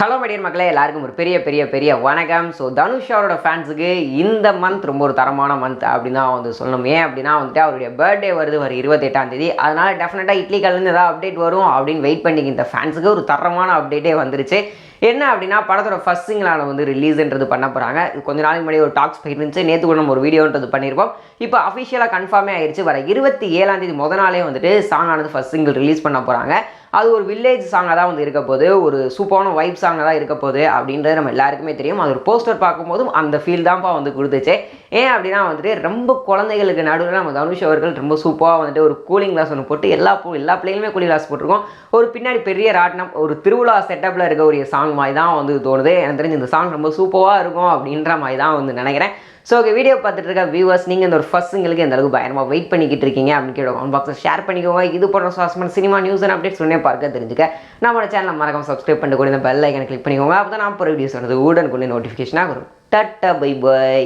Hello my dear மக்களே, எல்லாருக்கும் ஒரு பெரிய வணக்கம். ஸோ தனுஷாரோட ஃபேன்ஸுக்கு இந்த மந்த் ரொம்ப ஒரு தரமான மந்த் அப்படின்னு தான் வந்து சொல்லணும். ஏன் அப்படின்னா வந்துட்டு அவருடைய பர்த்டே வருது வர 28ஆம் தேதி. அதனால் டெஃபினட்டாக இட்லி கலந்து ஏதாவது அப்டேட் வரும் அப்படின்னு வெயிட் பண்ணிங்க. இந்த ஃபேன்ஸுக்கு ஒரு தரமான அப்டேட்டே வந்துருச்சு. என்ன அப்படின்னா படத்தோட ஃபர்ஸ்ட் சிங்கிளான வந்து ரிலீஸ்ன்றது பண்ண போகிறாங்க. கொஞ்ச நாளைக்கு முன்னாடி ஒரு டாக்ஸ் போயிட்டு இருந்துச்சு. நேற்று கூட நம்ம ஒரு வீடியோன்றது பண்ணியிருக்கோம். இப்போ அஃபிஷியலாக கன்ஃபார்மே ஆயிடுச்சு. வர 27ஆம் தேதி நாளே வந்துட்டு சாங் ஆனது ஃபர்ஸ்ட் சிங்கிள் ரிலீஸ் பண்ண போகிறாங்க. அது ஒரு வில்லேஜ் சாங்காக தான் வந்து இருக்க போது, ஒரு சூப்பரான வைப் சாங்காக தான் இருக்க போகுது அப்படின்றது நம்ம எல்லாருக்குமே தெரியும். அது ஒரு போஸ்டர் பார்க்கும்போதும் அந்த ஃபீல் தான்ப்பா வந்து கொடுத்துச்சு. ஏன் அப்படின்னா வந்துட்டு ரொம்ப குழந்தைகளுக்கு நடுவில் நம்ம தனுஷ் அவர்கள் ரொம்ப சூப்பராக வந்துட்டு ஒரு கூலிங் கிளாஸ் ஒன்று போட்டு எல்லா பிள்ளைங்களுமே கூலிங் கிளாஸ் போட்டிருக்கோம். ஒரு பின்னாடி பெரிய ராட்டினம், ஒரு திருவிழா செட்டப்பில் இருக்க ஒரு சாங் மாதிரி தான் வந்து தோணுது. எனக்கு தெரிஞ்சு இந்த சாங் ரொம்ப சூப்பராக இருக்கும் அப்படின்ற மாதிரி தான் வந்து நினைக்கிறேன். ஸோ வீடியோ பார்த்துட்டு இருக்க வியூவர்ஸ், நீங்கள் இந்த ஒரு ஃபர்ஸ்ட் சிங்கிளுக்கு எந்த அளவுக்கு பயங்கரமாக வெயிட் பண்ணிக்கிட்டு இருக்கீங்க அப்படின்னு கேட்க கமெண்ட் பாக்ஸில் ஷேர் பண்ணிக்கோங்க. இது போன்ற சுவாசமான சினிமா நியூஸ் அண்ட் அப்டேட்ஸ் உடனே பார்க்க தெரிஞ்சுக்க நம்மளோட சேனலை மறக்காம சப்ஸ்கிரைப் பண்ணிட்டு கூட இந்த பெல் ஐக்கனை கிளிக் பண்ணிக்கோங்க. அப்போ தான் நான் போகிற வீடியோஸ் வந்து உடனுக்குள்ளே நோட்டிஃபிகேஷனாக வரும். Tata bye by.